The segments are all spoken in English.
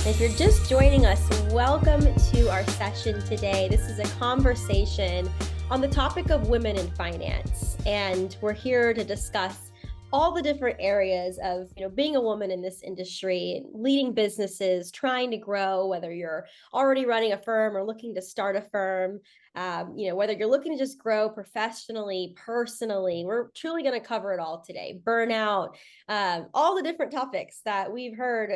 If you're just joining us, welcome to our session today. This is a conversation on the topic of women in finance, and we're here to discuss all the different areas of being a woman in this industry, leading businesses, trying to grow, whether you're already running a firm or looking to start a firm, whether you're looking to just grow professionally, personally. We're truly going to cover it all today. Burnout, all the different topics that we've heard,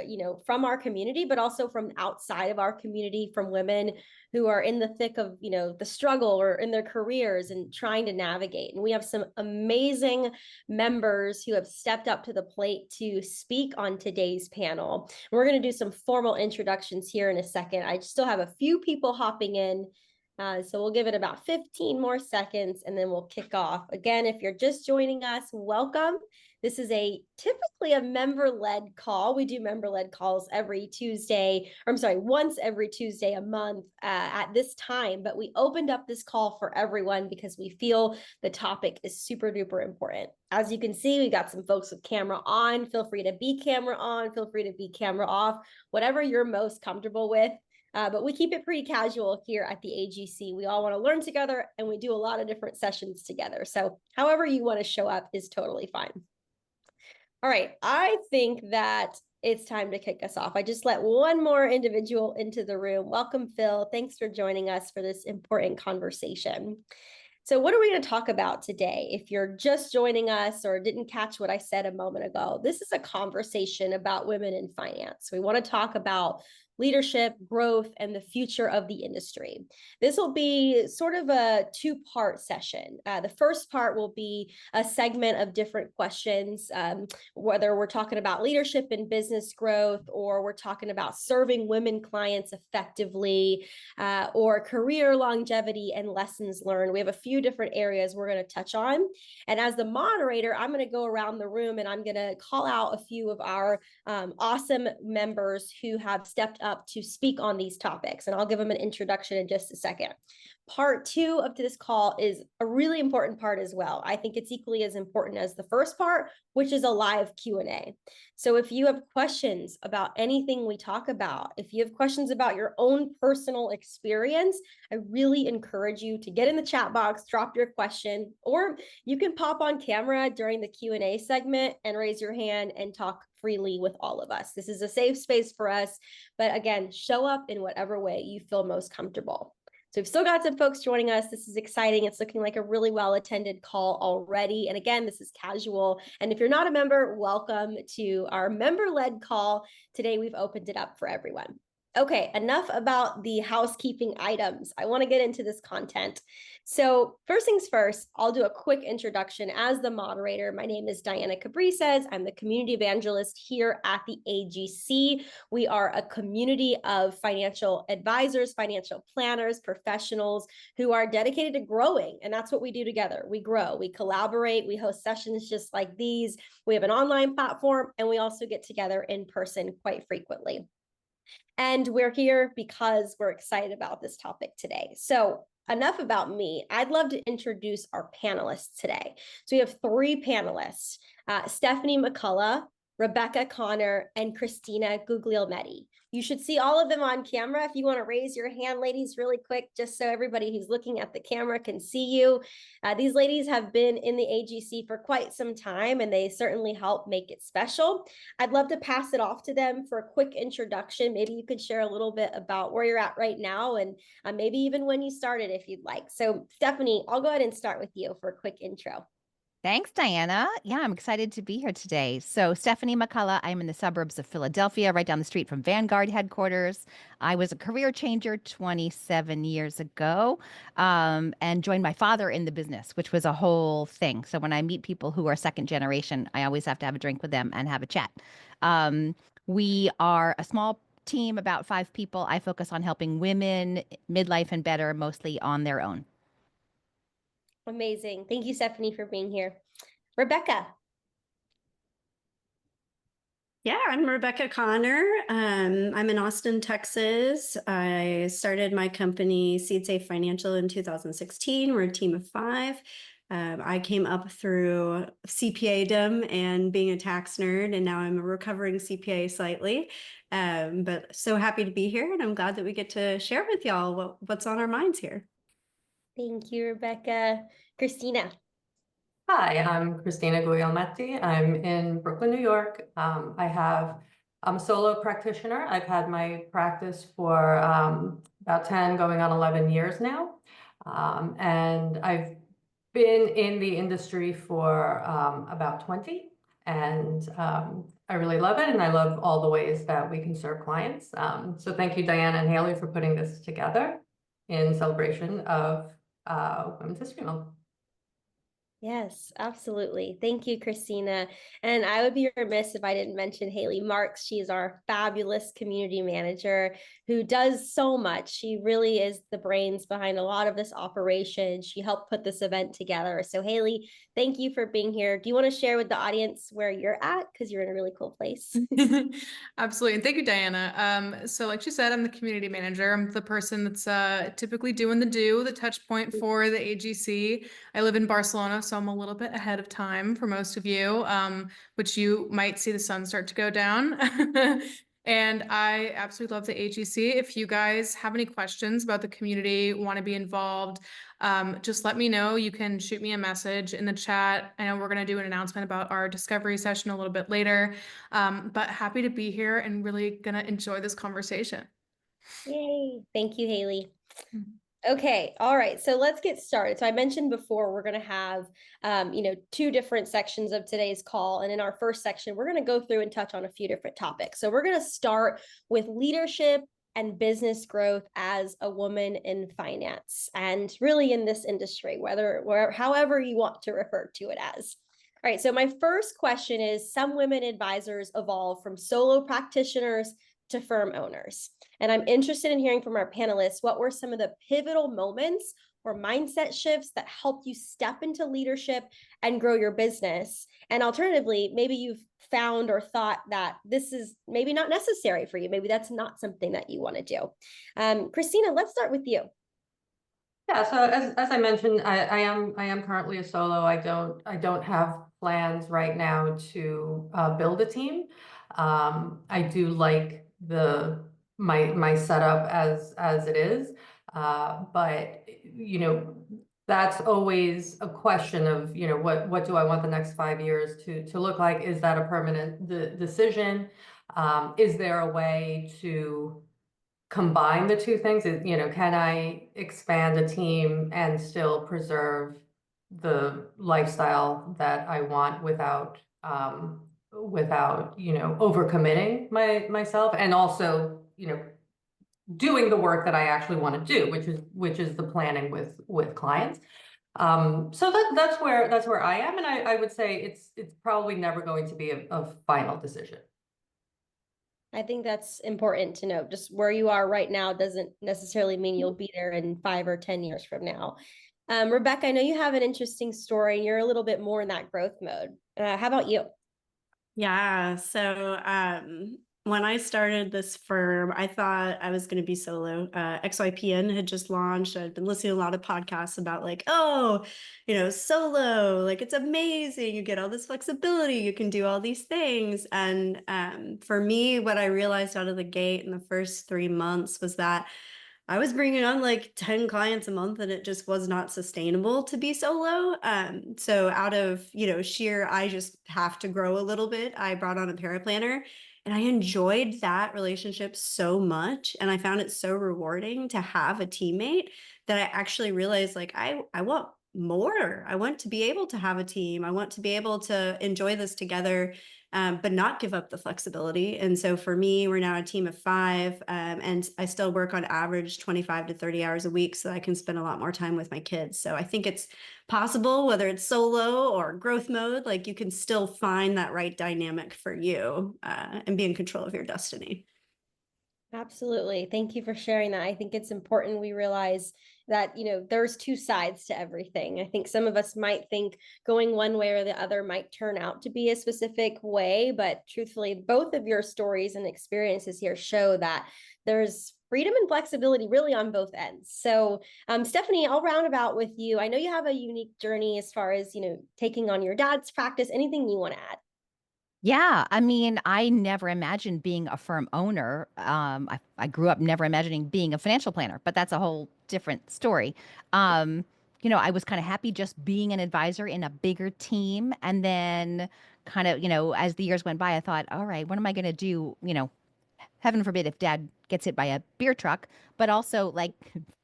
from our community, but also from outside of our community, from women who are in the thick of, the struggle or in their careers and trying to navigate. And we have some amazing members who have stepped up to the plate to speak on today's panel. And we're going to do some formal introductions here in a second. I still have a few people hopping in. So we'll give it about 15 more seconds and then we'll kick off. Again, if you're just joining us, welcome. This is typically a member-led call. We do member-led calls once every Tuesday a month at this time, but we opened up this call for everyone because we feel the topic is super duper important. As you can see, we've got some folks with camera on. Feel free to be camera on, feel free to be camera off, whatever you're most comfortable with. But we keep it pretty casual here at the AGC. We all want to learn together and we do a lot of different sessions together. So however you want to show up is totally fine. All right, I think that it's time to kick us off. I just let one more individual into the room. Welcome, Phil. Thanks for joining us for this important conversation. So what are we going to talk about today? If you're just joining us or didn't catch what I said a moment ago, this is a conversation about women in finance. We want to talk about leadership, growth, and the future of the industry. This will be sort of a two-part session. The first part will be a segment of different questions, whether we're talking about leadership and business growth, or we're talking about serving women clients effectively, or career longevity and lessons learned. We have a few different areas we're going to touch on. And as the moderator, I'm going to go around the room and I'm going to call out a few of our awesome members who have stepped up to speak on these topics. And I'll give them an introduction in just a second. Part two of this call is a really important part as well. I think it's equally as important as the first part, which is a live Q&A. So if you have questions about anything we talk about, if you have questions about your own personal experience, I really encourage you to get in the chat box, drop your question, or you can pop on camera during the Q&A segment and raise your hand and talk freely with all of us. This is a safe space for us, but again, show up in whatever way you feel most comfortable. So we've still got some folks joining us. This is exciting. It's looking like a really well-attended call already. And again, this is casual. And if you're not a member, welcome to our member-led call. Today, we've opened it up for everyone. Okay, enough about the housekeeping items. I want to get into this content. So first things first, I'll do a quick introduction as the moderator. My name is Diana Cabrices. I'm the community evangelist here at the AGC. We are a community of financial advisors, financial planners, professionals who are dedicated to growing. And that's what we do together. We grow, we collaborate, we host sessions just like these. We have an online platform, and we also get together in person quite frequently. And we're here because we're excited about this topic today. So enough about me. I'd love to introduce our panelists today. So we have three panelists, Stephanie McCullough, Rebecca Connor, and Cristina Guglielmetti. You should see all of them on camera. If you want to raise your hand, ladies, really quick, just so everybody who's looking at the camera can see you. These ladies have been in the AGC for quite some time, and they certainly help make it special. I'd love to pass it off to them for a quick introduction. Maybe you could share a little bit about where you're at right now, and maybe even when you started, if you'd like. So Stephanie, I'll go ahead and start with you for a quick intro. Thanks, Diana. Yeah, I'm excited to be here today. So, Stephanie McCullough, I'm in the suburbs of Philadelphia, right down the street from Vanguard headquarters. I was a career changer 27 years ago, and joined my father in the business, which was a whole thing. So, when I meet people who are second generation, I always have to have a drink with them and have a chat. We are a small team, about 5 people. I focus on helping women midlife and better, mostly on their own. Amazing. Thank you, Stephanie, for being here. Rebecca. Yeah, I'm Rebecca Connor. I'm in Austin, Texas. I started my company, Seed Safe Financial, in 2016. We're a team of 5. I came up through CPA-dom and being a tax nerd, and now I'm a recovering CPA slightly. But so happy to be here, and I'm glad that we get to share with y'all what's on our minds here. Thank you, Rebecca. Cristina. Hi, I'm Cristina Guglielmetti. I'm in Brooklyn, New York. I'm a solo practitioner. I've had my practice for about 10, going on 11 years now. And I've been in the industry for about 20. And I really love it. And I love all the ways that we can serve clients. So thank you, Diana and Haley, for putting this together in celebration of Women's History Month. Yes, absolutely. Thank you, Christina. And I would be remiss if I didn't mention Haley Marks. She's our fabulous community manager who does so much. She really is the brains behind a lot of this operation. She helped put this event together. So Haley, thank you for being here. Do you want to share with the audience where you're at? Because you're in a really cool place. Absolutely. And thank you, Diana. So like she said, I'm the community manager. I'm the person that's typically doing the touch point for the AGC. I live in Barcelona, so I'm a little bit ahead of time for most of you, which you might see the sun start to go down. And I absolutely love the AGC. If you guys have any questions about the community, want to be involved, just let me know. You can shoot me a message in the chat. I know we're going to do an announcement about our discovery session a little bit later, but happy to be here and really going to enjoy this conversation. Yay. Thank you, Haley. Okay. All right. So let's get started. So I mentioned before, we're going to have, two different sections of today's call. And in our first section, we're going to go through and touch on a few different topics. So we're going to start with leadership and business growth as a woman in finance and really in this industry, however you want to refer to it as. All right. So my first question is, some women advisors evolve from solo practitioners to firm owners. And I'm interested in hearing from our panelists, what were some of the pivotal moments or mindset shifts that helped you step into leadership and grow your business? And alternatively, maybe you've found or thought that this is maybe not necessary for you. Maybe that's not something that you want to do. Cristina, let's start with you. Yeah, so as I mentioned, I am currently a solo. I don't have plans right now to build a team. I do like my setup as it is, but that's always a question of what do I want the next 5 years to look like? Is that a permanent decision? Is there a way to combine the two things? Can I expand a team and still preserve the lifestyle that I want without overcommitting myself, and also doing the work that I actually want to do, which is the planning with clients. So that's where I am, and I would say it's probably never going to be a final decision. I think that's important to know. Just where you are right now doesn't necessarily mean you'll be there in 5 or 10 years from now. Rebecca, I know you have an interesting story. You're a little bit more in that growth mode. How about you? Yeah. So when I started this firm, I thought I was going to be solo. XYPN had just launched. I'd been listening to a lot of podcasts about solo, like it's amazing. You get all this flexibility. You can do all these things. And for me, what I realized out of the gate in the first 3 months was that I was bringing on like 10 clients a month, and it just was not sustainable to be solo. So out of, sheer, I just have to grow a little bit, I brought on a paraplanner, and I enjoyed that relationship so much. And I found it so rewarding to have a teammate that I actually realized I want more. I want to be able to have a team. I want to be able to enjoy this together, but not give up the flexibility. And so for me, we're now a team of 5, and I still work on average 25 to 30 hours a week so I can spend a lot more time with my kids. So I think it's possible, whether it's solo or growth mode, you can still find that right dynamic for you and be in control of your destiny. Absolutely. Thank you for sharing that. I think it's important we realize that, there's 2 sides to everything. I think some of us might think going one way or the other might turn out to be a specific way, but truthfully, both of your stories and experiences here show that there's freedom and flexibility really on both ends. So Stephanie, I'll round about with you. I know you have a unique journey as far as, taking on your dad's practice. Anything you want to add? Yeah, I mean, I never imagined being a firm owner. I grew up never imagining being a financial planner, but that's a whole different story. Um, I was kind of happy just being an advisor in a bigger team. And then kind of, as the years went by, I thought, all right, what am I going to do? Heaven forbid if dad gets hit by a beer truck, but also like,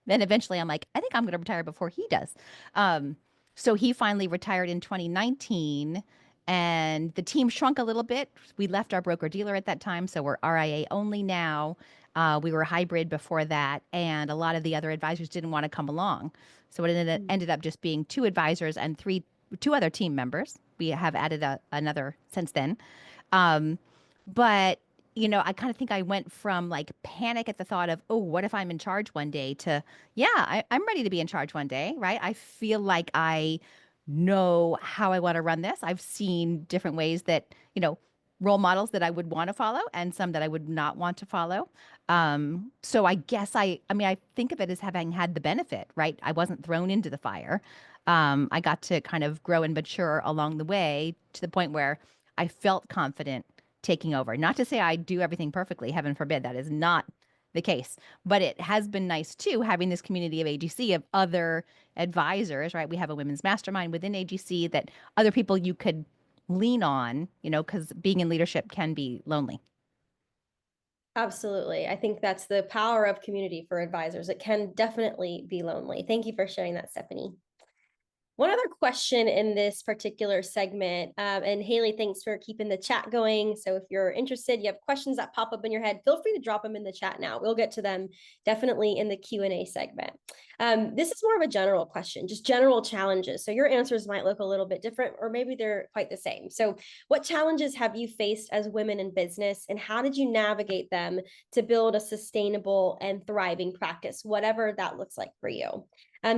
then eventually I'm like, I think I'm going to retire before he does. Um, so he finally retired in 2019 and the team shrunk a little bit. We left our broker dealer at that time. So we're RIA only now. We were hybrid before that. And a lot of the other advisors didn't want to come along. So it ended up just being 2 advisors and two other team members. We have added another since then. But I kind of think I went from like panic at the thought of, oh, what if I'm in charge one day to, yeah, I'm ready to be in charge one day, right? I feel like I know how I want to run this. I've seen different ways that, role models that I would want to follow and some that I would not want to follow. So I guess I think of it as having had the benefit, right? I wasn't thrown into the fire. I got to kind of grow and mature along the way to the point where I felt confident taking over. Not to say I do everything perfectly, heaven forbid, that is not the case. But it has been nice too, having this community of AGC of other advisors, right? We have a women's mastermind within AGC that other people you could lean on, because being in leadership can be lonely. Absolutely. I think that's the power of community for advisors. It can definitely be lonely. Thank you for sharing that, Stephanie. One other question in this particular segment, and Haley, thanks for keeping the chat going. So if you're interested, you have questions that pop up in your head, feel free to drop them in the chat now. We'll get to them definitely in the Q&A segment. This is more of a general question, just general challenges. So your answers might look a little bit different, or maybe they're quite the same. So what challenges have you faced as women in business, and how did you navigate them to build a sustainable and thriving practice, whatever that looks like for you?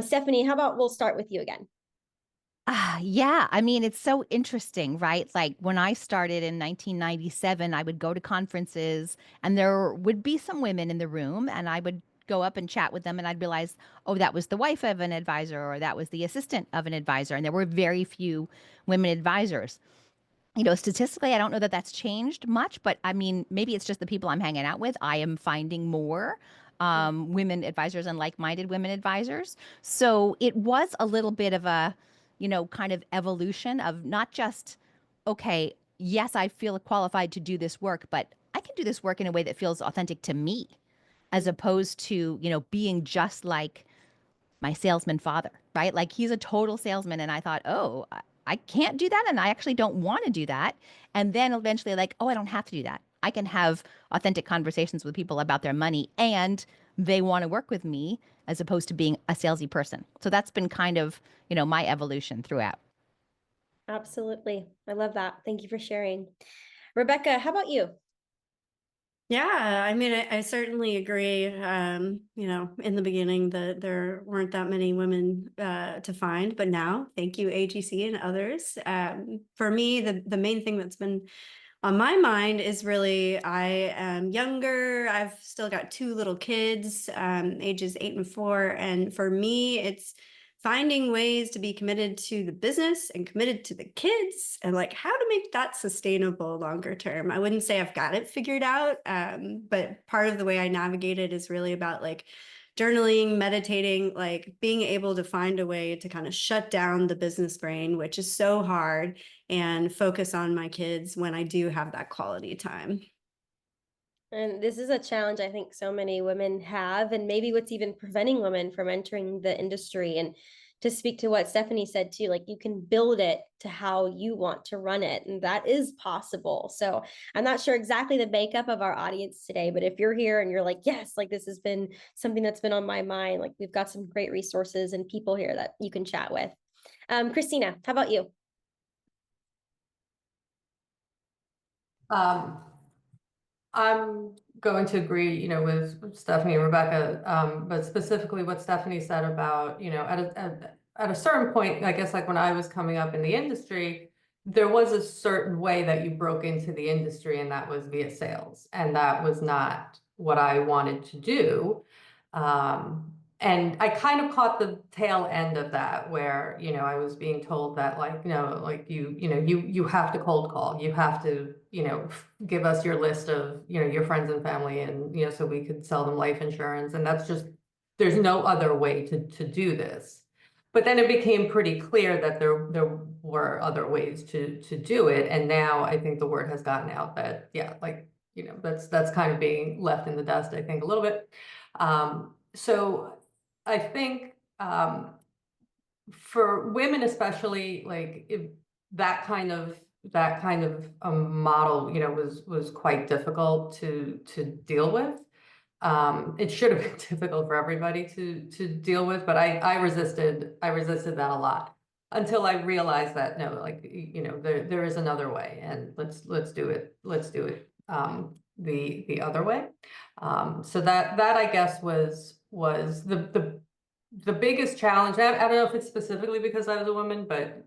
Stephanie, how about we'll start with you again? Yeah. I mean, it's so interesting, right? Like when I started in 1997, I would go to conferences and there would be some women in the room and I would go up and chat with them and I'd realize, oh, that was the wife of an advisor or that was the assistant of an advisor. And there were very few women advisors. Statistically, I don't know that that's changed much, but I mean, maybe it's just the people I'm hanging out with. I am finding more women advisors and like-minded women advisors. So it was a little bit of a, kind of evolution of not just, okay, yes, I feel qualified to do this work, but I can do this work in a way that feels authentic to me, as opposed to, being just like my salesman father, right? Like he's a total salesman. And I thought, oh, I can't do that. And I actually don't want to do that. And then eventually, like, oh, I don't have to do that. I can have authentic conversations with people about their money and they want to work with me as opposed to being a salesy person. So that's been kind of, my evolution throughout. Absolutely. I love that. Thank you for sharing. Rebecca, how about you? Yeah, I mean, I certainly agree. In the beginning that there weren't that many women to find, but now, thank you, AGC and others. For me, the main thing that's been on my mind is really, I am younger. I've still got 2 little kids, ages 8 and 4. And for me, it's finding ways to be committed to the business and committed to the kids and like how to make that sustainable longer term. I wouldn't say I've got it figured out, but part of the way I navigate it is really about like journaling, meditating, like being able to find a way to kind of shut down the business brain, which is so hard, and focus on my kids when I do have that quality time. And this is a challenge I think so many women have, and maybe what's even preventing women from entering the industry. And to speak to what Stephanie said too, like you can build it to how you want to run it, and that is possible. So I'm not sure exactly the makeup of our audience today, but if you're here and you're like, yes, like this has been something that's been on my mind, like we've got some great resources and people here that you can chat with. Cristina, how about you? I'm going to agree, with Stephanie and Rebecca, but specifically what Stephanie said about, at a certain point, I guess like when I was coming up in the industry, there was a certain way that you broke into the industry and that was via sales. And that was not what I wanted to do. And I kind of caught the tail end of that, where, you know, I was being told that, like, you know, like you have to cold call, you have to, you know, give us your list of, you know, your friends and family, and, you know, so we could sell them life insurance. And that's just, there's no other way to do this. But then it became pretty clear that there were other ways to do it. And now I think the word has gotten out that, yeah, like, you know, that's kind of being left in the dust, I think, a little bit. So I think for women especially, like, if that kind of model, you know, was quite difficult to deal with. It should have been difficult for everybody to deal with, but I resisted that a lot, until I realized that, no, like, you know, there is another way, and let's do it the other way. So that I guess was the biggest challenge. I don't know if it's specifically because I was a woman, but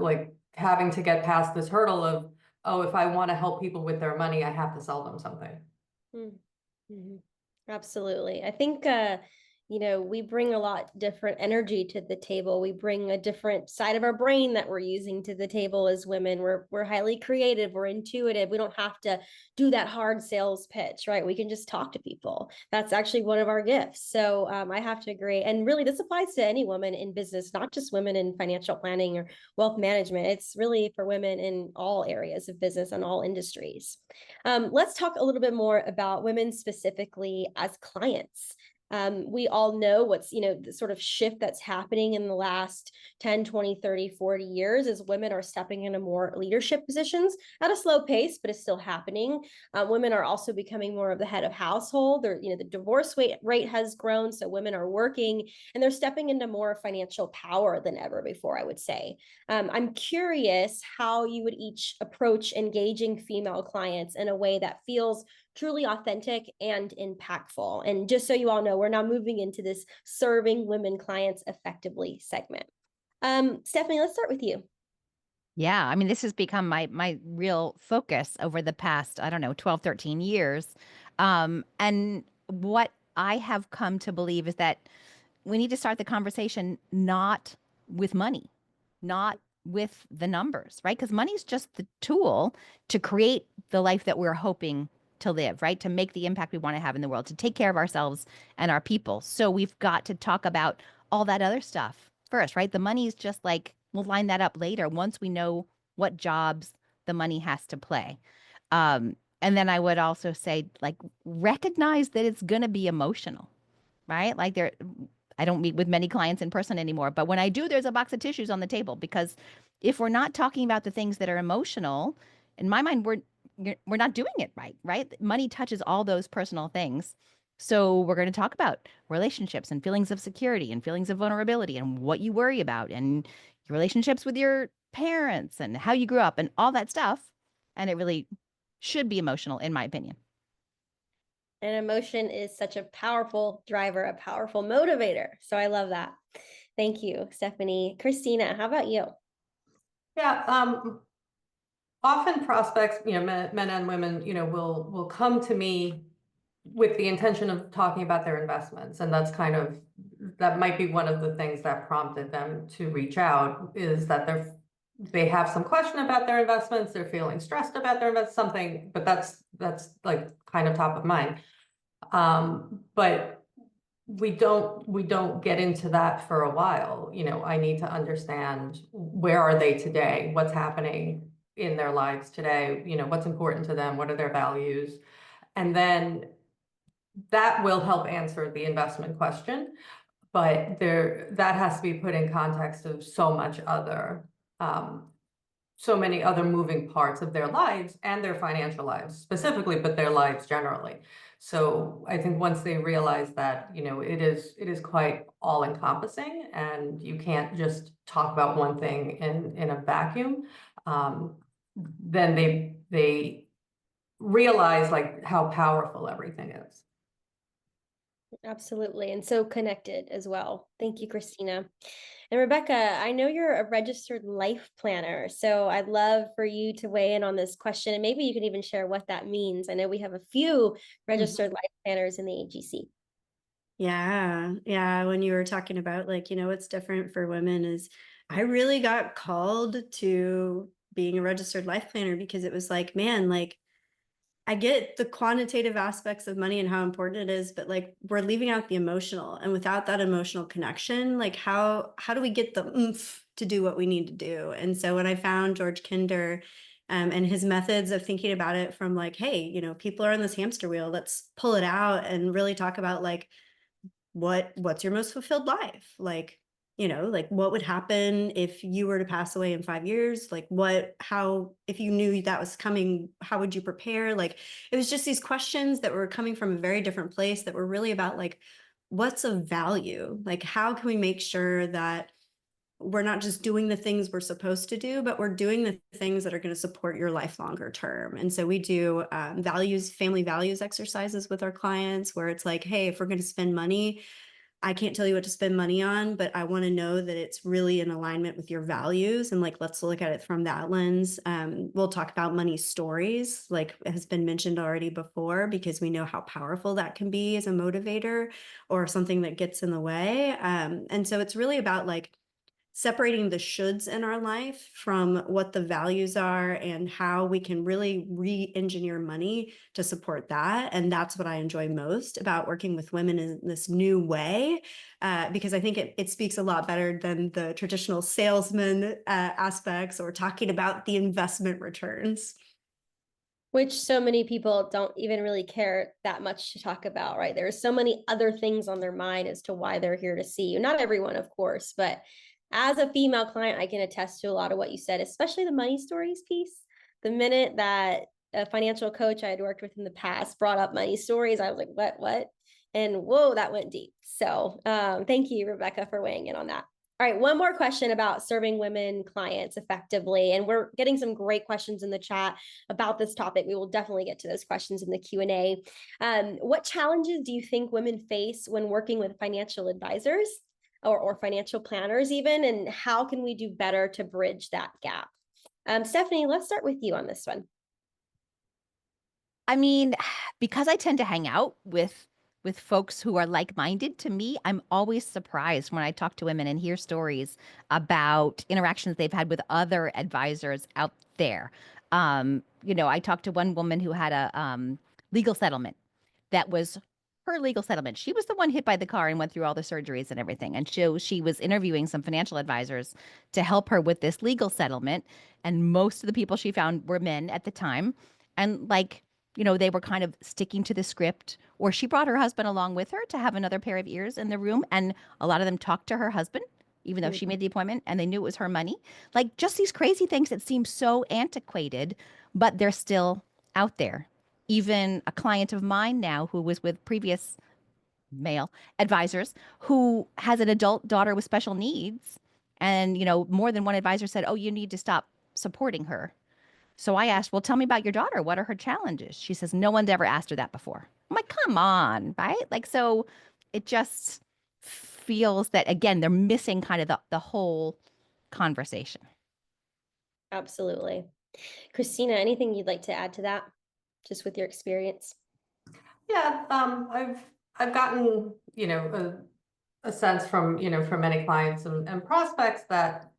like, having to get past this hurdle of, oh, if I want to help people with their money, I have to sell them something. Mm-hmm. Absolutely. I think, you know, we bring a lot different energy to the table. We bring a different side of our brain that we're using to the table as women. We're highly creative. We're intuitive. We don't have to do that hard sales pitch, right? We can just talk to people. That's actually one of our gifts. So I have to agree. And really, this applies to any woman in business, not just women in financial planning or wealth management. It's really for women in all areas of business and all industries. Let's talk a little bit more about women specifically as clients. We all know what's, you know, the sort of shift that's happening in the last 10, 20, 30, 40 years as women are stepping into more leadership positions at a slow pace, but it's still happening. Women are also becoming more of the head of household. Or, you know, the divorce rate has grown, so women are working and they're stepping into more financial power than ever before, I would say. I'm curious how you would each approach engaging female clients in a way that feels truly authentic and impactful. And just so you all know, we're now moving into this serving women clients effectively segment. Stephanie, let's start with you. Yeah, I mean, this has become my real focus over the past, I don't know, 12, 13 years. And what I have come to believe is that we need to start the conversation not with money, not with the numbers, right? Because money's just the tool to create the life that we're hoping to live, right? To make the impact we want to have in the world, to take care of ourselves and our people. So we've got to talk about all that other stuff first, right? The money is just like, we'll line that up later once we know what jobs the money has to play. And then I would also say, like, recognize that it's going to be emotional, right? Like, I don't meet with many clients in person anymore, but when I do, there's a box of tissues on the table, because if we're not talking about the things that are emotional, in my mind, we're not doing it right, right? Money touches all those personal things. So we're going to talk about relationships and feelings of security and feelings of vulnerability and what you worry about and your relationships with your parents and how you grew up and all that stuff. And it really should be emotional, in my opinion. And emotion is such a powerful driver, a powerful motivator. So I love that. Thank you, Stephanie. Cristina, how about you? Yeah, often prospects, you know, men and women, you know, will come to me with the intention of talking about their investments. And that might be one of the things that prompted them to reach out, is that they have some question about their investments, they're feeling stressed about their investments, something, but that's like kind of top of mind. But we don't get into that for a while. You know, I need to understand, where are they today? What's happening in their lives today? You know, what's important to them? What are their values? And then that will help answer the investment question. But that has to be put in context of so many other moving parts of their lives and their financial lives specifically, but their lives generally. So I think once they realize that, you know, it is quite all encompassing, and you can't just talk about one thing in a vacuum, then they realize, like, how powerful everything is. Absolutely. And so connected as well. Thank you, Cristina. And Rebecca, I know you're a registered life planner, so I'd love for you to weigh in on this question, and maybe you can even share what that means. I know we have a few registered life planners in the AGC. Yeah. When you were talking about like, what's different for women is I really got called to being a registered life planner because it was like, man, like I get the quantitative aspects of money and how important it is, but like we're leaving out the emotional, and without that emotional connection, like how do we get the oomph to do what we need to do? And so when I found George Kinder and his methods of thinking about it from like, hey, people are on this hamster wheel, let's pull it out and really talk about like what's your most fulfilled life? Like, like what would happen if you were to pass away in 5 years? Like if you knew that was coming, how would you prepare? Like, it was just these questions that were coming from a very different place that were really about like, what's of value? Like, how can we make sure that we're not just doing the things we're supposed to do, but we're doing the things that are going to support your life longer term. And so we do family values exercises with our clients where it's like, hey, if we're going to spend money, I can't tell you what to spend money on, but I want to know that it's really in alignment with your values. And like, let's look at it from that lens. We'll talk about money stories, like has been mentioned already before, because we know how powerful that can be as a motivator or something that gets in the way. And so it's really about like separating the shoulds in our life from what the values are and how we can really re-engineer money to support that. And that's what I enjoy most about working with women in this new way, because I think it speaks a lot better than the traditional salesman aspects or talking about the investment returns. Which so many people don't even really care that much to talk about, right? There's so many other things on their mind as to why they're here to see you. Not everyone, of course, but as a female client, I can attest to a lot of what you said, especially the money stories piece. The minute that a financial coach I had worked with in the past brought up money stories, I was like, what? And whoa, that went deep. So thank you, Rebecca, for weighing in on that. All right, one more question about serving women clients effectively. And we're getting some great questions in the chat about this topic. We will definitely get to those questions in the Q&A. What challenges do you think women face when working with financial advisors or financial planners even? And how can we do better to bridge that gap? Stephanie, let's start with you on this one. I mean, because I tend to hang out with folks who are like-minded to me, I'm always surprised when I talk to women and hear stories about interactions they've had with other advisors out there. I talked to one woman who had a legal settlement that was her legal settlement. She was the one hit by the car and went through all the surgeries and everything. And so she was interviewing some financial advisors to help her with this legal settlement. And most of the people she found were men at the time. And they were kind of sticking to the script, or she brought her husband along with her to have another pair of ears in the room. And a lot of them talked to her husband, even though she made the appointment, and they knew it was her money. Like just these crazy things that seem so antiquated, but they're still out there. Even a client of mine now who was with previous male advisors who has an adult daughter with special needs. And, more than one advisor said, oh, you need to stop supporting her. So I asked, well, tell me about your daughter. What are her challenges? She says, no one's ever asked her that before. I'm like, come on, right? Like, so it just feels that, again, they're missing kind of the whole conversation. Absolutely. Cristina, anything you'd like to add to that, just with your experience? Yeah, I've gotten, a sense from, from many clients and prospects that,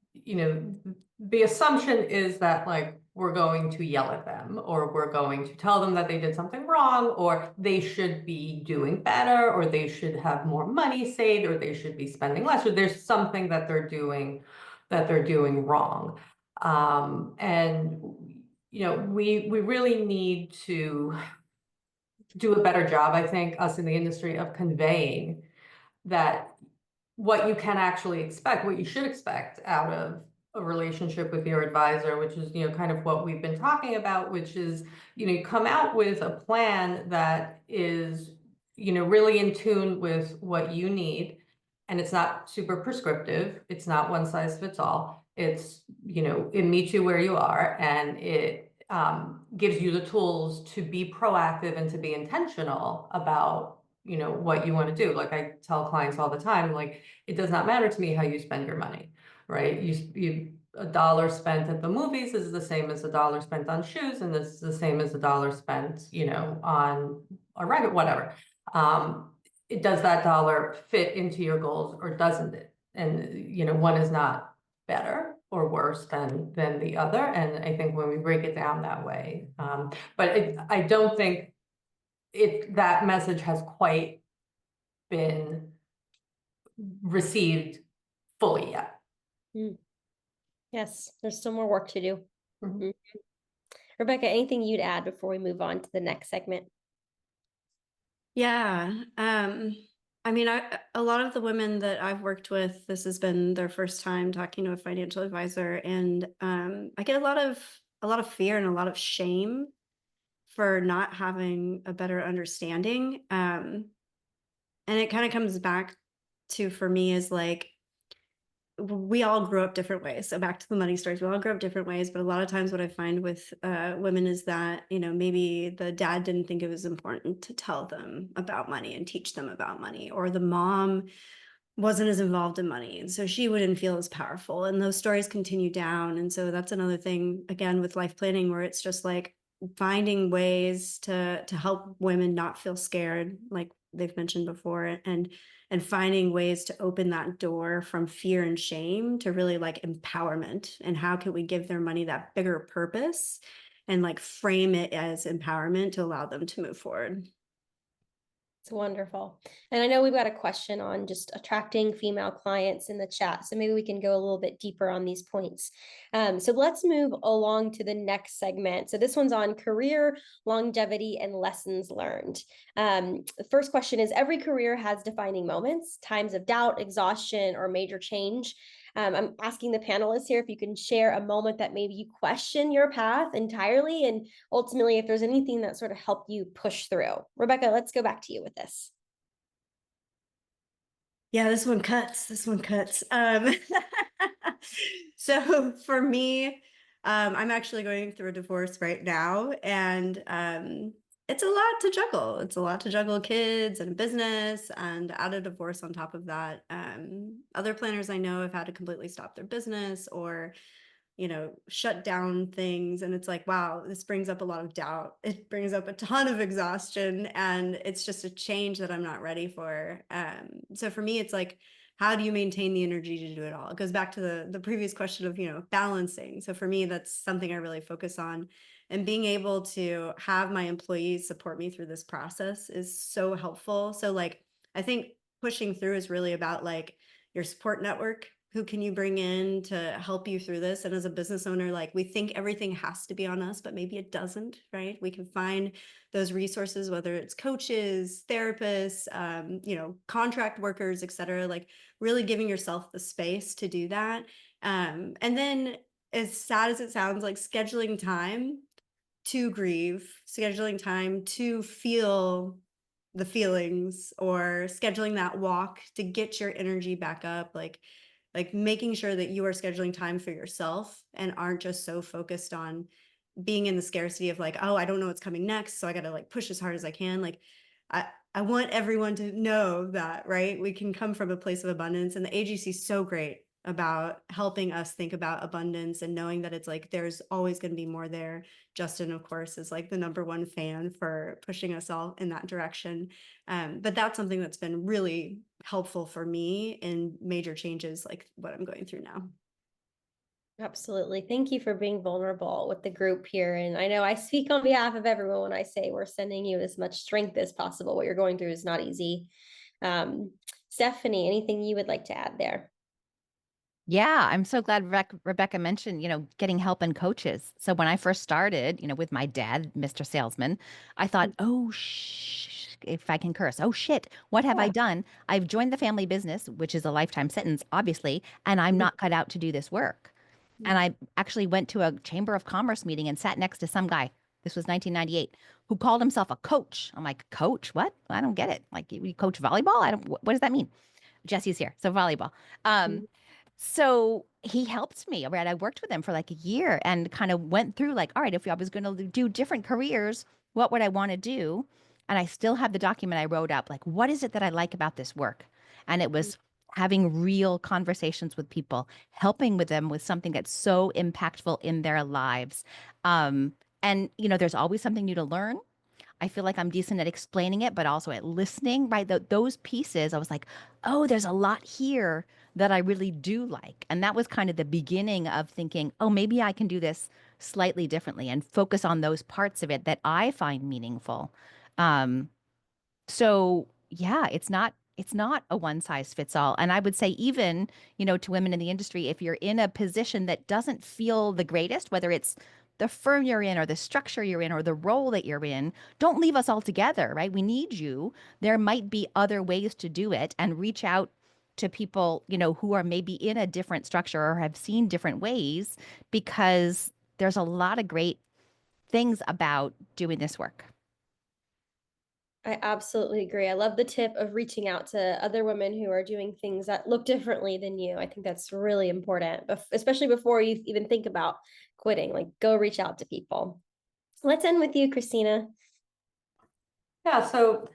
the assumption is that like we're going to yell at them, or we're going to tell them that they did something wrong, or they should be doing better, or they should have more money saved, or they should be spending less, or there's something that they're doing wrong. And we really need to do a better job, I think, us in the industry, of conveying that what you can actually expect, what you should expect out of a relationship with your advisor, which is, kind of what we've been talking about, which is, you come out with a plan that is, really in tune with what you need. And it's not super prescriptive. It's not one size fits all. It's, it meets you where you are, and it gives you the tools to be proactive and to be intentional about what you want to do. Like I tell clients all the time, like, it does not matter to me how you spend your money, right? A dollar spent at the movies is the same as a dollar spent on shoes, and this is the same as a dollar spent, on a regular, whatever. It does that dollar fit into your goals or doesn't it? And, one is not better or worse than the other. And I think when we break it down that way, but I don't think that message has quite been received fully yet. Yes, there's still more work to do. Mhm. Rebecca, anything you'd add before we move on to the next segment? Yeah. I mean, a lot of the women that I've worked with, this has been their first time talking to a financial advisor, and I get a lot of fear and a lot of shame for not having a better understanding. And it kind of comes back to, for me, is like, we all grew up different ways. So back to the money stories, we all grew up different ways. But a lot of times what I find with women is that, maybe the dad didn't think it was important to tell them about money and teach them about money, or the mom wasn't as involved in money, and so she wouldn't feel as powerful. And those stories continue down. And so that's another thing, again, with life planning, where it's just like finding ways to help women not feel scared, like they've mentioned before, and finding ways to open that door from fear and shame to really like empowerment. And how can we give their money that bigger purpose and like frame it as empowerment to allow them to move forward. It's wonderful. And I know we've got a question on just attracting female clients in the chat. So maybe we can go a little bit deeper on these points. So let's move along to the next segment. So this one's on career longevity and lessons learned. The first question is, every career has defining moments, times of doubt, exhaustion, or major change. I'm asking the panelists here if you can share a moment that maybe you question your path entirely, and ultimately if there's anything that sort of helped you push through. Rebecca, let's go back to you with this. Yeah, this one cuts. So for me, I'm actually going through a divorce right now, and it's a lot to juggle. It's a lot to juggle kids and business, and add a divorce on top of that. Other planners I know have had to completely stop their business or shut down things. And it's like, wow, this brings up a lot of doubt. It brings up a ton of exhaustion, and it's just a change that I'm not ready for. So for me, it's like, how do you maintain the energy to do it all? It goes back to the previous question of, balancing. So for me, that's something I really focus on. And being able to have my employees support me through this process is so helpful. So like, I think pushing through is really about like your support network. Who can you bring in to help you through this? And as a business owner, like, we think everything has to be on us, but maybe it doesn't, right? We can find those resources, whether it's coaches, therapists, contract workers, et cetera, like really giving yourself the space to do that. And then, as sad as it sounds, like scheduling time to grieve, scheduling time to feel the feelings, or scheduling that walk to get your energy back up, like making sure that you are scheduling time for yourself and aren't just so focused on being in the scarcity of like, oh, I don't know what's coming next, so I got to like push as hard as I can. Like, I want everyone to know that, right? We can come from a place of abundance, and the AGC is so great about helping us think about abundance and knowing that it's like there's always going to be more there. Justin, of course, is like the #1 fan for pushing us all in that direction. But that's something that's been really helpful for me in major changes like what I'm going through now. Absolutely. Thank you for being vulnerable with the group here. And I know I speak on behalf of everyone when I say we're sending you as much strength as possible. What you're going through is not easy. Stephanie, anything you would like to add there? Yeah, I'm so glad Rebecca mentioned, getting help and coaches. So when I first started, with my dad, Mr. Salesman, I thought, oh, if I can curse, oh shit, what have I done? I've joined the family business, which is a lifetime sentence, obviously, and I'm not cut out to do this work. And I actually went to a Chamber of Commerce meeting and sat next to some guy. This was 1998, who called himself a coach. I'm like, coach? What? I don't get it. Like, you coach volleyball? What does that mean? Jesse's here. So volleyball. So he helped me, right? I worked with him for like a year and kind of went through like, all right, if I was going to do different careers, what would I want to do? And I still have the document I wrote up, like, what is it that I like about this work? And it was having real conversations with people, helping with them with something that's so impactful in their lives. And, there's always something new to learn. I feel like I'm decent at explaining it, but also at listening, right? Those pieces, I was like, oh, there's a lot here that I really do like. And that was kind of the beginning of thinking, oh, maybe I can do this slightly differently and focus on those parts of it that I find meaningful. Um, so yeah, it's not a one size fits all. And I would say even, to women in the industry, if you're in a position that doesn't feel the greatest, whether it's the firm you're in or the structure you're in or the role that you're in, don't leave us all together, right? We need you. There might be other ways to do it, and reach out to people, who are maybe in a different structure or have seen different ways, because there's a lot of great things about doing this work. I absolutely agree. I love the tip of reaching out to other women who are doing things that look differently than you. I think that's really important, especially before you even think about quitting. Like, go reach out to people. Let's end with you, Cristina. Yeah, so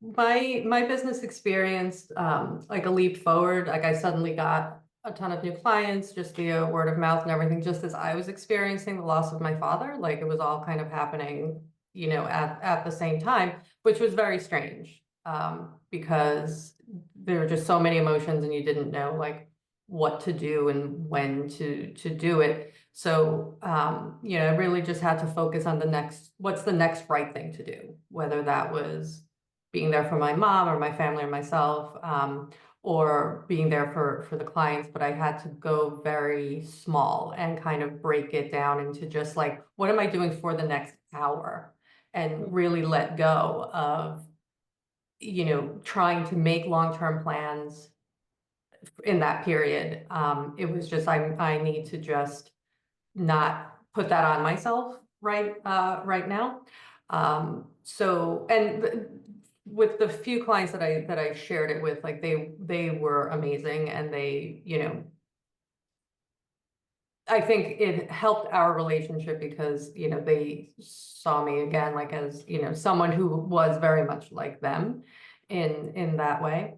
my business experienced like a leap forward. Like, I suddenly got a ton of new clients just via word of mouth and everything, just as I was experiencing the loss of my father. Like, it was all kind of happening, at the same time, which was very strange, because there were just so many emotions and you didn't know like what to do and when to do it. So, I really just had to focus on what's the next right thing to do, whether that was being there for my mom or my family or myself, or being there for the clients. But I had to go very small and kind of break it down into just like, what am I doing for the next hour? And really let go of, trying to make long-term plans in that period. It was just, I need to just not put that on myself right now. So, and with the few clients that I shared it with, like, they were amazing, and they, I think it helped our relationship because, they saw me again, like, as, someone who was very much like them in that way.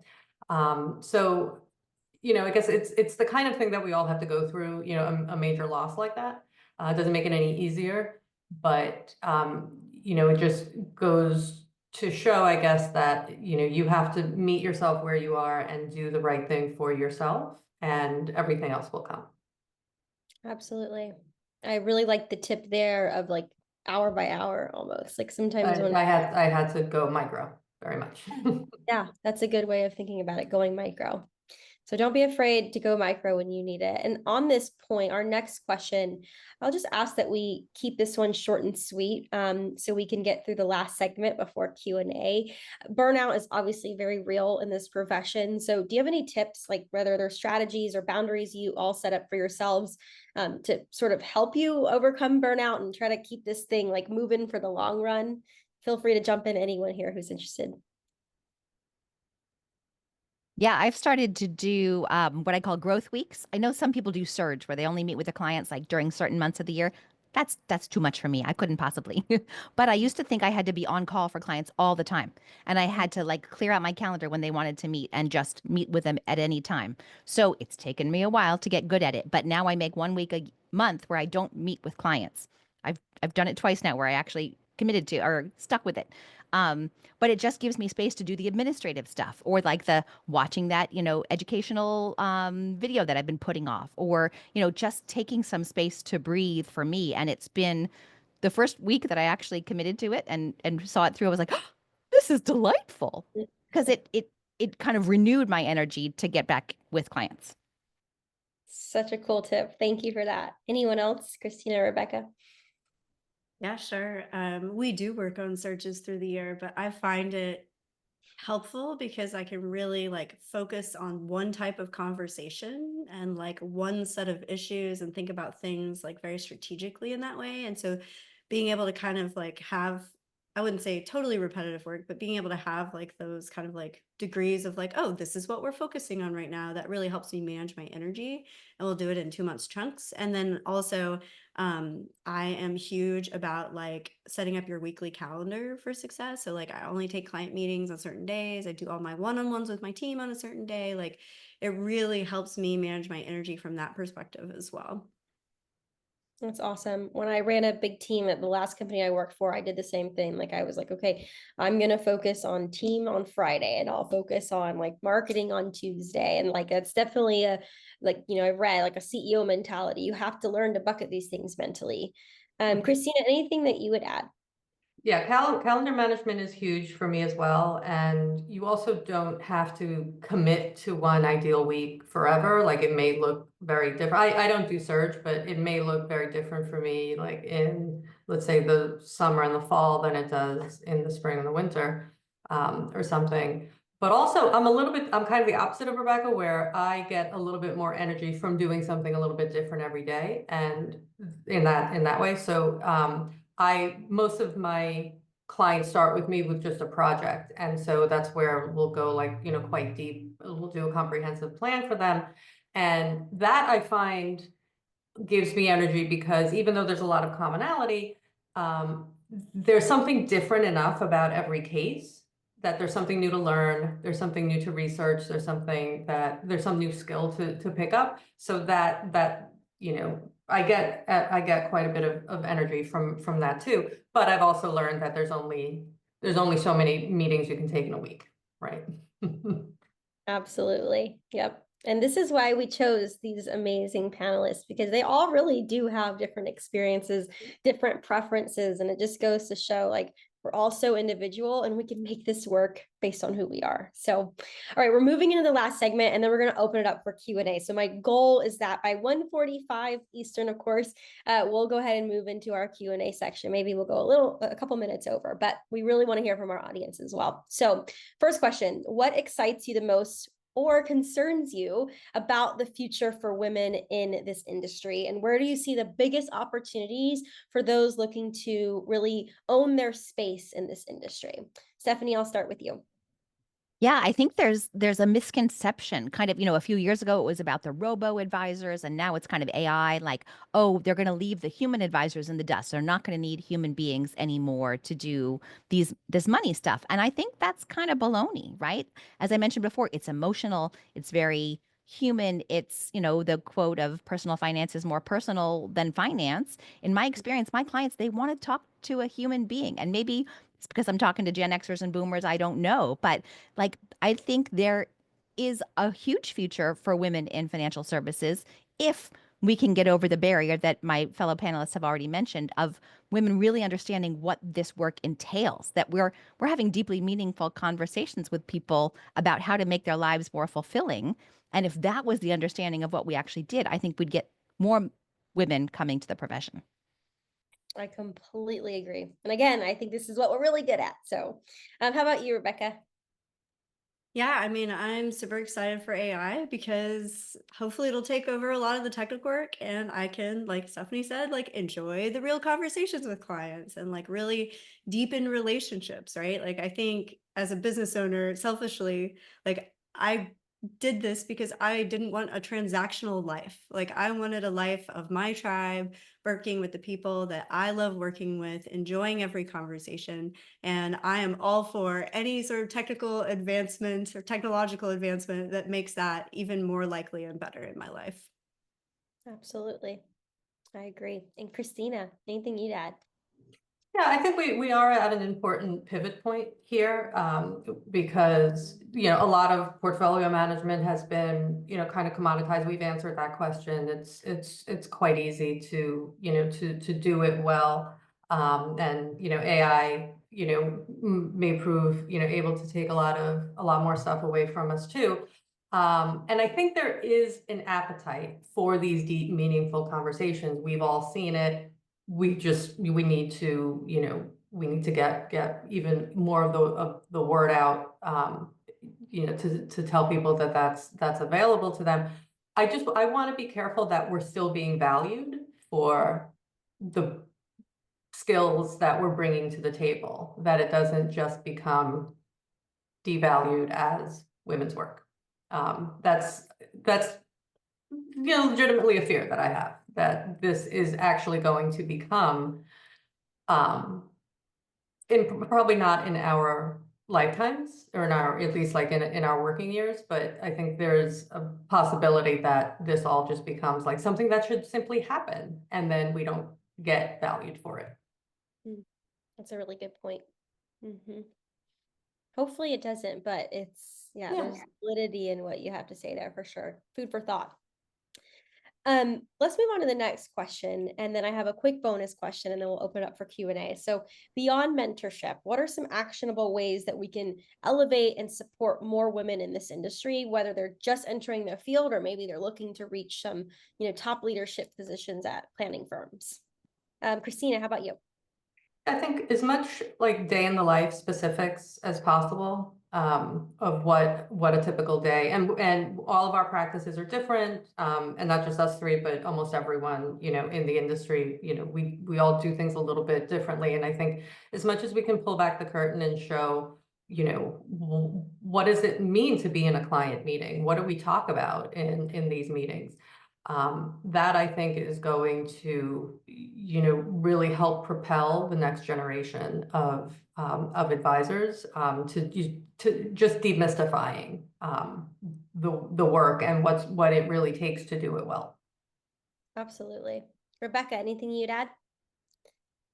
So, I guess it's the kind of thing that we all have to go through, a major loss like that. It doesn't make it any easier, but, it just goes to show, I guess, that, you have to meet yourself where you are and do the right thing for yourself, and everything else will come. Absolutely. I really like the tip there of like hour by hour almost. Like, sometimes when I had to go micro very much. yeah, that's a good way of thinking about it, going micro. So don't be afraid to go micro when you need it. And on this point, our next question, I'll just ask that we keep this one short and sweet, so we can get through the last segment before Q&A. Burnout is obviously very real in this profession. So do you have any tips, like whether they're strategies or boundaries you all set up for yourselves, to sort of help you overcome burnout and try to keep this thing like moving for the long run? Feel free to jump in, anyone here who's interested. Yeah, I've started to do what I call growth weeks. I know some people do surge where they only meet with the clients like during certain months of the year. That's too much for me. I couldn't possibly. But I used to think I had to be on call for clients all the time. And I had to like clear out my calendar when they wanted to meet and just meet with them at any time. So it's taken me a while to get good at it. But now I make 1 week a month where I don't meet with clients. I've done it twice now where I actually committed to or stuck with it. But it just gives me space to do the administrative stuff, or like the watching that, educational video that I've been putting off, or, just taking some space to breathe for me. And it's been the first week that I actually committed to it and saw it through. I was like, oh, this is delightful, because it kind of renewed my energy to get back with clients. Such a cool tip. Thank you for that. Anyone else? Cristina or Rebecca? Yeah, sure. We do work on searches through the year, but I find it helpful because I can really like focus on one type of conversation and like one set of issues and think about things like very strategically in that way. And so being able to kind of like have I wouldn't say totally repetitive work, but being able to have like those kind of like degrees of like, oh, this is what we're focusing on right now. That really helps me manage my energy, and we'll do it in 2 months chunks. And then also, I am huge about like setting up your weekly calendar for success. So like I only take client meetings on certain days. I do all my one-on-ones with my team on a certain day. Like it really helps me manage my energy from that perspective as well. That's awesome. When I ran a big team at the last company I worked for, I did the same thing. Like I was like, okay, I'm going to focus on team on Friday, and I'll focus on like marketing on Tuesday. And like, that's definitely a, like, you know, I read like a CEO mentality. You have to learn to bucket these things mentally. Cristina, anything that you would add? Yeah, calendar management is huge for me as well. And you also don't have to commit to one ideal week forever. Like it may look very different. I don't do Surge, but it may look very different for me, like in, let's say, the summer and the fall than it does in the spring and the winter, or something. But also I'm kind of the opposite of Rebecca, where I get a little bit more energy from doing something a little bit different every day. And in that way. So, most of my clients start with me with just a project. And so that's where we'll go like, you know, quite deep. We'll do a comprehensive plan for them. And that I find gives me energy, because even though there's a lot of commonality, there's something different enough about every case that there's something new to learn, there's something new to research, there's some new skill to pick up. So that, you know, I get quite a bit of energy from that too. But I've also learned that there's only so many meetings you can take in a week, right? Absolutely. Yep. And this is why we chose these amazing panelists, because they all really do have different experiences, different preferences. And it just goes to show like we're all so individual, and we can make this work based on who we are. So, all right, we're moving into the last segment, and then we're going to open it up for Q&A. So my goal is that by 1:45 Eastern, of course, we'll go ahead and move into our Q&A section. Maybe we'll go a couple minutes over, but we really want to hear from our audience as well. So first question, what excites you the most or concerns you about the future for women in this industry? And where do you see the biggest opportunities for those looking to really own their space in this industry? Stephanie, I'll start with you. Yeah, I think there's a misconception. Kind of, you know, a few years ago it was about the robo advisors, and now it's kind of AI, like, oh, they're going to leave the human advisors in the dust. They're not going to need human beings anymore to do this money stuff. And I think that's kind of baloney, right? As I mentioned before, it's emotional, it's very human. It's, you know, the quote of personal finance is more personal than finance. In my experience, my clients, they want to talk to a human being. And maybe it's because I'm talking to Gen Xers and boomers, I don't know. But like, I think there is a huge future for women in financial services if we can get over the barrier that my fellow panelists have already mentioned of women really understanding what this work entails, that we're having deeply meaningful conversations with people about how to make their lives more fulfilling. And if that was the understanding of what we actually did, I think we'd get more women coming to the profession. I completely agree. And again, I think this is what we're really good at. So how about you, Rebecca? Yeah, I mean, I'm super excited for AI because hopefully it'll take over a lot of the technical work, and I can, like Stephanie said, like enjoy the real conversations with clients and like really deepen relationships, right? Like I think as a business owner, selfishly, like I did this because I didn't want a transactional life. Like I wanted a life of my tribe, working with the people that I love working with, enjoying every conversation. And I am all for any sort of technical advancement or technological advancement that makes that even more likely and better in my life. Absolutely. I agree. And Cristina, anything you'd add? Yeah, I think we are at an important pivot point here, because, you know, a lot of portfolio management has been, you know, kind of commoditized. We've answered that question. It's quite easy to, you know, to do it well. And, you know, AI, you know, may prove, you know, able to take a lot more stuff away from us too. And I think there is an appetite for these deep, meaningful conversations. We've all seen it. We need to, you know, we need to get even more of the word out, you know, to tell people that that's available to them. I want to be careful that we're still being valued for the skills that we're bringing to the table, that it doesn't just become devalued as women's work. That's legitimately a fear that I have, that this is actually going to become, probably not in our lifetimes, or in our, at least like in our working years, but I think there's a possibility that this all just becomes like something that should simply happen, and then we don't get valued for it. That's a really good point. Hopefully it doesn't, but there's validity in what you have to say there for sure. Food for thought. Let's move on to the next question, and then I have a quick bonus question, and then we'll open up for Q&A. So beyond mentorship, what are some actionable ways that we can elevate and support more women in this industry, whether they're just entering the field or maybe they're looking to reach some, top leadership positions at planning firms? Cristina, how about you? I think as much like day in the life specifics as possible, of what a typical day, and all of our practices are different, and not just us three, but almost everyone, in the industry, we all do things a little bit differently. And I think as much as we can pull back the curtain and show, what does it mean to be in a client meeting? What do we talk about in these meetings? That I think is going to, really help propel the next generation of advisors, to just demystifying the work and what it really takes to do it well. Absolutely. Rebecca, anything you'd add?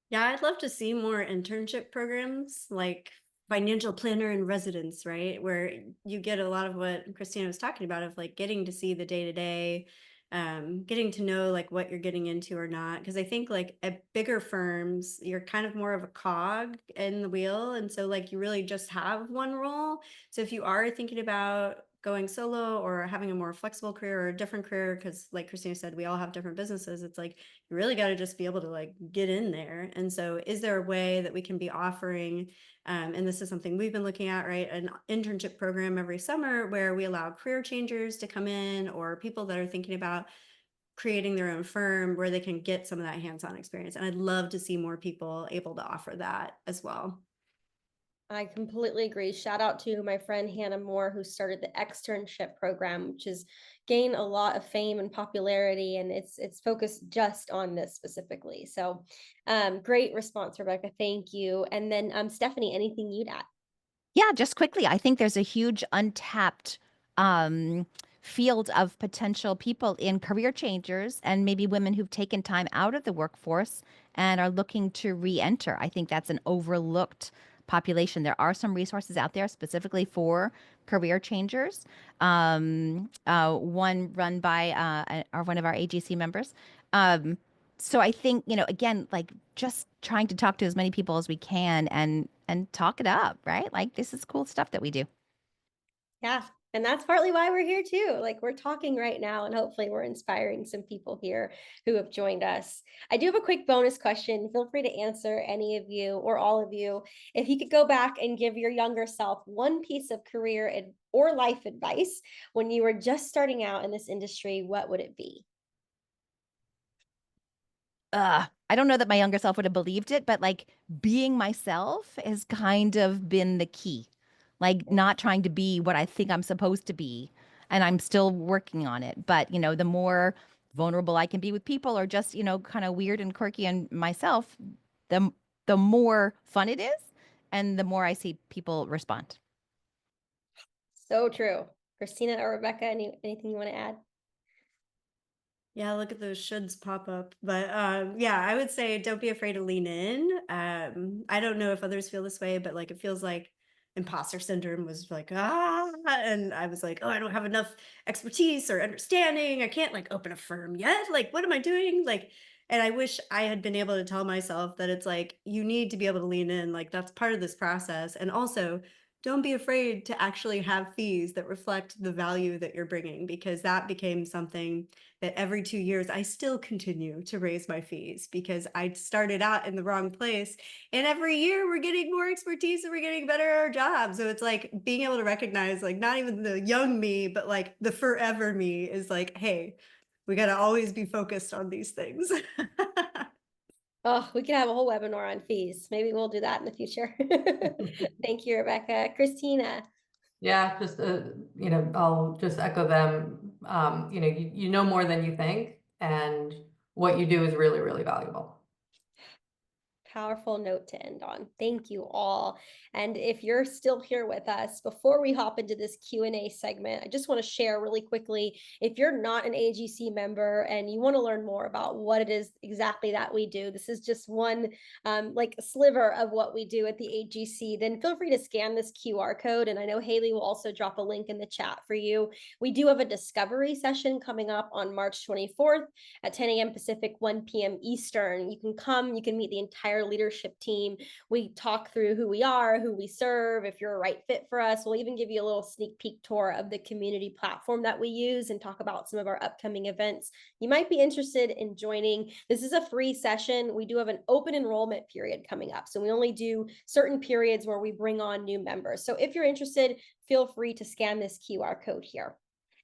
Yeah, I'd love to see more internship programs like financial planner in residence, right? Where you get a lot of what Cristina was talking about, of like getting to see the day-to-day, getting to know like what you're getting into or not. Because I think like at bigger firms, you're kind of more of a cog in the wheel. And so like you really just have one role. So if you are thinking about going solo or having a more flexible career or a different career, because like Cristina said, we all have different businesses, it's like you really got to just be able to like get in there. And so is there a way that we can be offering, and this is something we've been looking at, right, an internship program every summer where we allow career changers to come in, or people that are thinking about creating their own firm, where they can get some of that hands-on experience. And I'd love to see more people able to offer that as well. I completely agree. Shout out to my friend Hannah Moore, who started the externship program, which has gained a lot of fame and popularity, and it's focused just on this specifically. So great response, Rebecca. Thank you. And then Stephanie, anything you'd add? Yeah, just quickly, I think there's a huge untapped field of potential people in career changers and maybe women who've taken time out of the workforce and are looking to re-enter. I think that's an overlooked population. There are some resources out there specifically for career changers. One run by one of our AGC members. So I think, again, like just trying to talk to as many people as we can and talk it up, right? Like this is cool stuff that we do. Yeah. And that's partly why we're here too. Like we're talking right now, and hopefully we're inspiring some people here who have joined us. I do have a quick bonus question. Feel free to answer, any of you or all of you. If you could go back and give your younger self one piece of career or life advice when you were just starting out in this industry, what would it be? I don't know that my younger self would have believed it, but like being myself has kind of been the key. Like not trying to be what I think I'm supposed to be. And I'm still working on it. But, the more vulnerable I can be with people, or just, kind of weird and quirky and myself, the more fun it is and the more I see people respond. So true. Cristina or Rebecca, anything you want to add? Yeah, look at those shoulds pop up. But yeah, I would say don't be afraid to lean in. I don't know if others feel this way, but like it feels like imposter syndrome was like, and I was like, oh, I don't have enough expertise or understanding. I can't like open a firm yet. Like, what am I doing? Like, and I wish I had been able to tell myself that it's like, you need to be able to lean in. Like, that's part of this process. And also, don't be afraid to actually have fees that reflect the value that you're bringing, because that became something that every 2 years I still continue to raise my fees, because I started out in the wrong place. And every year we're getting more expertise and we're getting better at our job. So it's like being able to recognize like not even the young me, but like the forever me is like, hey, we got to always be focused on these things. Oh, we could have a whole webinar on fees. Maybe we'll do that in the future. Thank you, Rebecca. Christina. Yeah, just I'll just echo them. You know more than you think, and what you do is really, really valuable. Powerful note to end on. Thank you all. And if you're still here with us, before we hop into this Q&A segment, I just want to share really quickly, if you're not an AGC member and you want to learn more about what it is exactly that we do, this is just one like sliver of what we do at the AGC, then feel free to scan this QR code. And I know Haley will also drop a link in the chat for you. We do have a discovery session coming up on March 24th at 10 a.m. Pacific, 1 p.m. Eastern. You can come, you can meet the entire leadership team. We talk through who we are, who we serve, if you're a right fit for us. We'll even give you a little sneak peek tour of the community platform that we use and talk about some of our upcoming events you might be interested in joining. This is a free session. We do have an open enrollment period coming up. So we only do certain periods where we bring on new members. So if you're interested, feel free to scan this QR code here.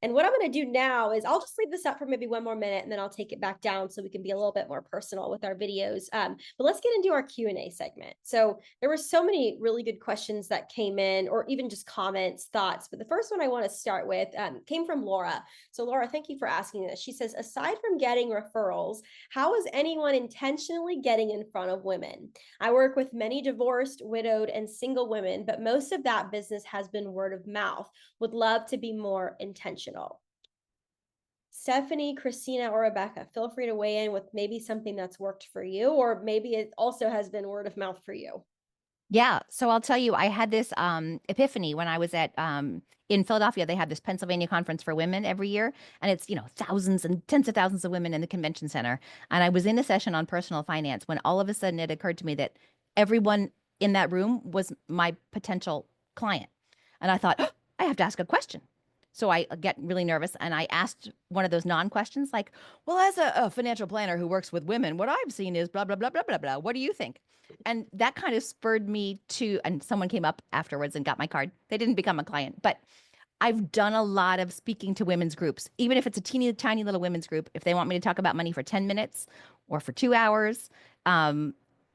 And what I'm going to do now is I'll just leave this up for maybe one more minute and then I'll take it back down so we can be a little bit more personal with our videos. But let's get into our Q&A segment. So there were so many really good questions that came in, or even just comments, thoughts. But the first one I want to start with came from Laura. So Laura, thank you for asking this. She says, aside from getting referrals, how is anyone intentionally getting in front of women? I work with many divorced, widowed, and single women, but most of that business has been word of mouth. Would love to be more intentional. Stephanie, Christina, or Rebecca, feel free to weigh in with maybe something that's worked for you, or maybe it also has been word of mouth for you. Yeah. So I'll tell you, I had this epiphany when I was at in Philadelphia. They have this Pennsylvania conference for women every year. And it's, thousands and tens of thousands of women in the convention center. And I was in a session on personal finance when all of a sudden it occurred to me that everyone in that room was my potential client. And I thought, oh, I have to ask a question. So I get really nervous and I asked one of those non-questions like, well, as a financial planner who works with women, what I've seen is blah, blah, blah, blah, blah, blah. What do you think? And that kind of spurred me to, and someone came up afterwards and got my card. They didn't become a client, but I've done a lot of speaking to women's groups, even if it's a teeny tiny little women's group. If they want me to talk about money for 10 minutes or for 2 hours,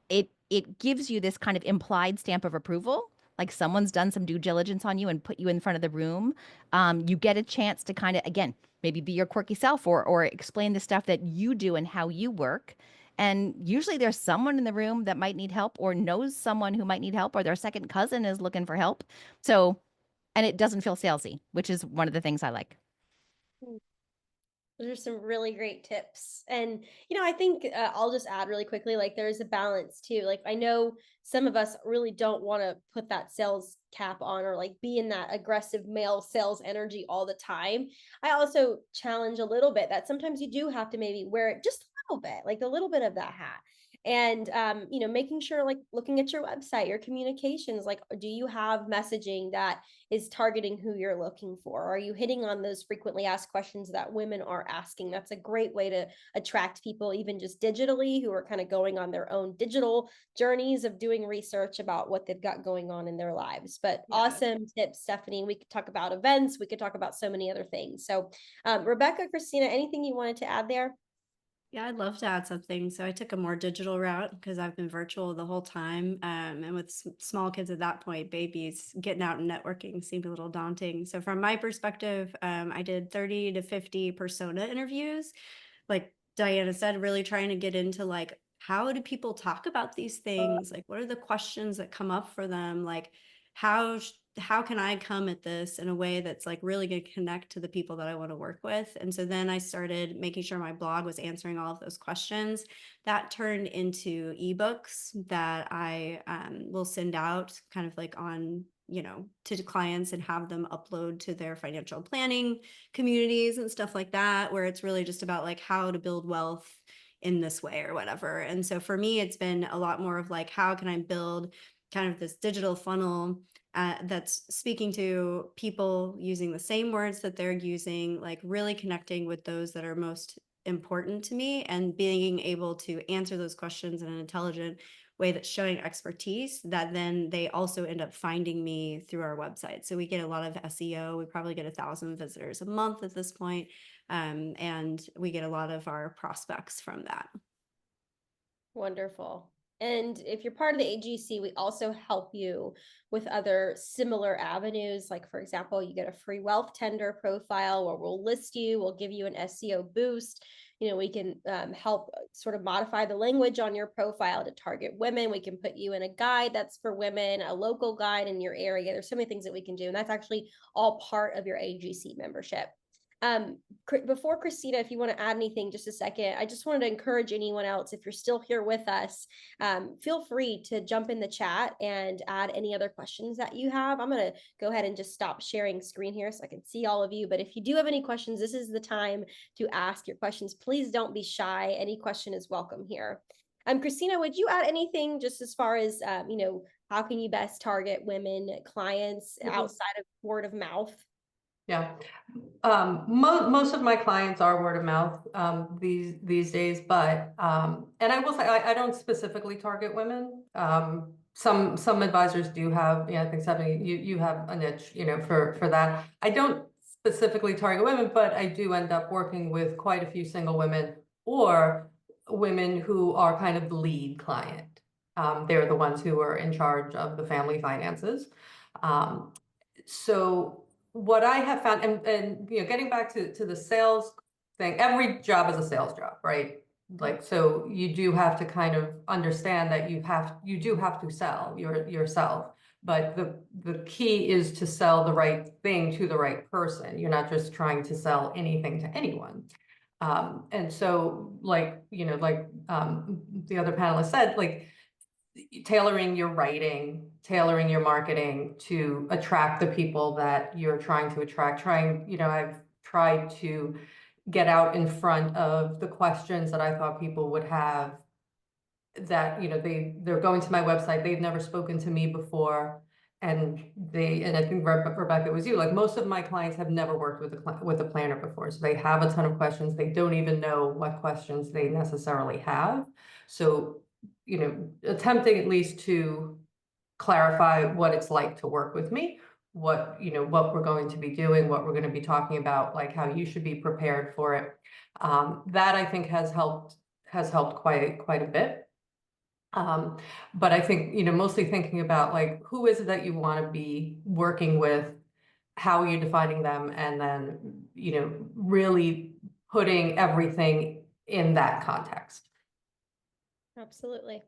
it gives you this kind of implied stamp of approval, like someone's done some due diligence on you and put you in front of the room. You get a chance to kind of, again, maybe be your quirky self or explain the stuff that you do and how you work. And usually there's someone in the room that might need help or knows someone who might need help, or their second cousin is looking for help. So, and it doesn't feel salesy, which is one of the things I like. Those are some really great tips. And, I think I'll just add really quickly, like there's a balance too. Like I know some of us really don't want to put that sales cap on or like be in that aggressive male sales energy all the time. I also challenge a little bit that sometimes you do have to maybe wear it just a little bit, like a little bit of that hat. And making sure, like looking at your website, your communications, like do you have messaging that is targeting who you're looking for? Are you hitting on those frequently asked questions that women are asking? That's a great way to attract people, even just digitally, who are kind of going on their own digital journeys of doing research about what they've got going on in their lives. But yeah. Awesome tips, Stephanie. We could talk about events. We could talk about so many other things. So Rebecca, Christina, anything you wanted to add there? Yeah, I'd love to add something. So I took a more digital route because I've been virtual the whole time. And with small kids at that point, babies, getting out and networking seemed a little daunting. So from my perspective, I did 30 to 50 persona interviews. Like Diana said, really trying to get into like, how do people talk about these things? Like, what are the questions that come up for them? Like, how can I come at this in a way that's like really going to connect to the people that I want to work with? And so then I started making sure my blog was answering all of those questions. That turned into ebooks that I will send out kind of like on, to clients and have them upload to their financial planning communities and stuff like that, where it's really just about like how to build wealth in this way or whatever. And so for me, it's been a lot more of like, how can I build kind of this digital funnel that's speaking to people using the same words that they're using, like really connecting with those that are most important to me and being able to answer those questions in an intelligent way that's showing expertise, that then they also end up finding me through our website. So we get a lot of SEO. We probably get 1,000 visitors a month at this point. And we get a lot of our prospects from that. Wonderful. And if you're part of the AGC, we also help you with other similar avenues. Like, for example, you get a free wealth tender profile where we'll list you, we'll give you an SEO boost. We can help sort of modify the language on your profile to target women. We can put you in a guide that's for women, a local guide in your area. There's so many things that we can do. And that's actually all part of your AGC membership. Before Cristina, if you want to add anything, just a second, I just wanted to encourage anyone else, if you're still here with us, feel free to jump in the chat and add any other questions that you have. I'm going to go ahead and just stop sharing screen here so I can see all of you. But if you do have any questions, this is the time to ask your questions. Please don't be shy. Any question is welcome here. Cristina, would you add anything just as far as, how can you best target women clients outside of word of mouth? Yeah. Most of my clients are word of mouth these days, but and I will say I don't specifically target women. Some advisors do have, I think Stephanie, you have a niche, for that. I don't specifically target women, but I do end up working with quite a few single women or women who are kind of the lead client. They're the ones who are in charge of the family finances. So what I have found, and getting back to the sales thing, every job is a sales job, right? Like, so you do have to kind of understand that you do have to sell yourself, but the key is to sell the right thing to the right person. You're not just trying to sell anything to anyone. And so the other panelist said, like, tailoring your writing, tailoring your marketing to attract the people that you're trying to attract. I've tried to get out in front of the questions that I thought people would have, that, they're going to my website, they've never spoken to me before. And I think Rebecca, it was you, like, most of my clients have never worked with a planner before. So they have a ton of questions. They don't even know what questions they necessarily have. So, attempting at least to clarify what it's like to work with me, what we're going to be doing, what we're going to be talking about, like how you should be prepared for it. That I think has helped quite a bit. But I think, mostly thinking about, like, who is it that you want to be working with, how are you defining them, and then, really putting everything in that context. Absolutely.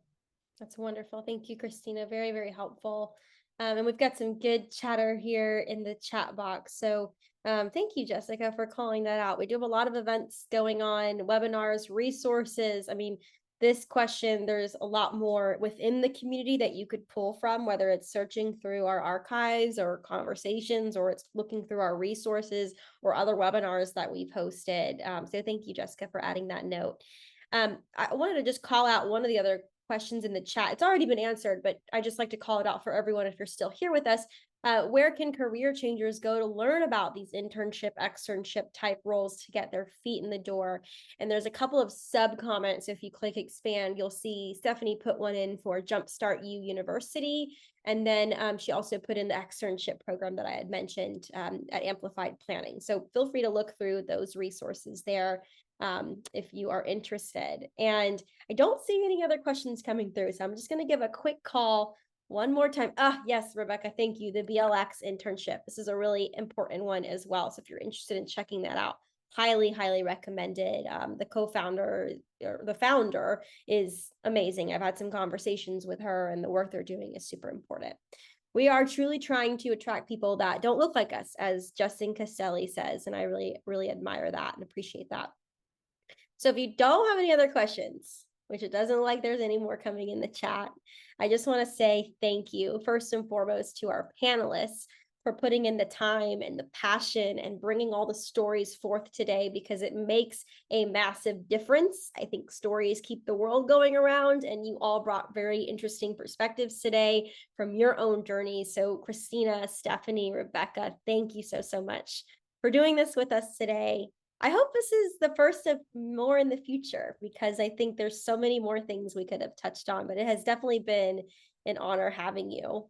That's wonderful. Thank you, Cristina. Very, very helpful. And we've got some good chatter here in the chat box. So thank you, Jessica, for calling that out. We do have a lot of events going on, webinars, resources. I mean, this question, there's a lot more within the community that you could pull from, whether it's searching through our archives or conversations, or it's looking through our resources or other webinars that we've hosted. So thank you, Jessica, for adding that note. I wanted to just call out one of the other questions in the chat. It's already been answered, but I just like to call it out for everyone if you're still here with us. Where can career changers go to learn about these internship, externship type roles to get their feet in the door? And there's a couple of sub comments. If you click expand, you'll see Stephanie put one in for Jumpstart U University. And then she also put in the externship program that I had mentioned at Amplified Planning. So feel free to look through those resources there if you are interested. And I don't see any other questions coming through, so I'm just going to give a quick call one more time. Yes, Rebecca, thank you. The BLX internship. This is a really important one as well. So if you're interested in checking that out, highly, highly recommended. The co-founder or the founder is amazing. I've had some conversations with her, and the work they're doing is super important. We are truly trying to attract people that don't look like us, as Justin Castelli says, and I really, really admire that and appreciate that. So if you don't have any other questions, which it doesn't look like there's any more coming in the chat, I just want to say thank you first and foremost to our panelists for putting in the time and the passion and bringing all the stories forth today, because it makes a massive difference. I think stories keep the world going around, and you all brought very interesting perspectives today from your own journey. So Cristina, Stephanie, Rebecca, thank you so, so much for doing this with us today. I hope this is the first of more in the future, because I think there's so many more things we could have touched on, but it has definitely been an honor having you.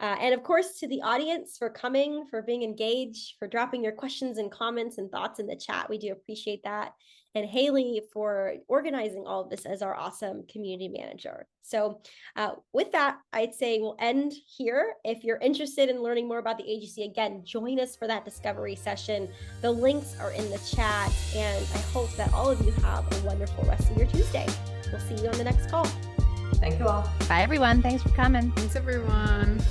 And of course, to the audience for coming, for being engaged, for dropping your questions and comments and thoughts in the chat. We do appreciate that. And Haley for organizing all of this as our awesome community manager. So with that, I'd say we'll end here. If you're interested in learning more about the AGC, again, join us for that discovery session. The links are in the chat, and I hope that all of you have a wonderful rest of your Tuesday. We'll see you on the next call. Thank you all. Bye, everyone. Thanks for coming. Thanks, everyone.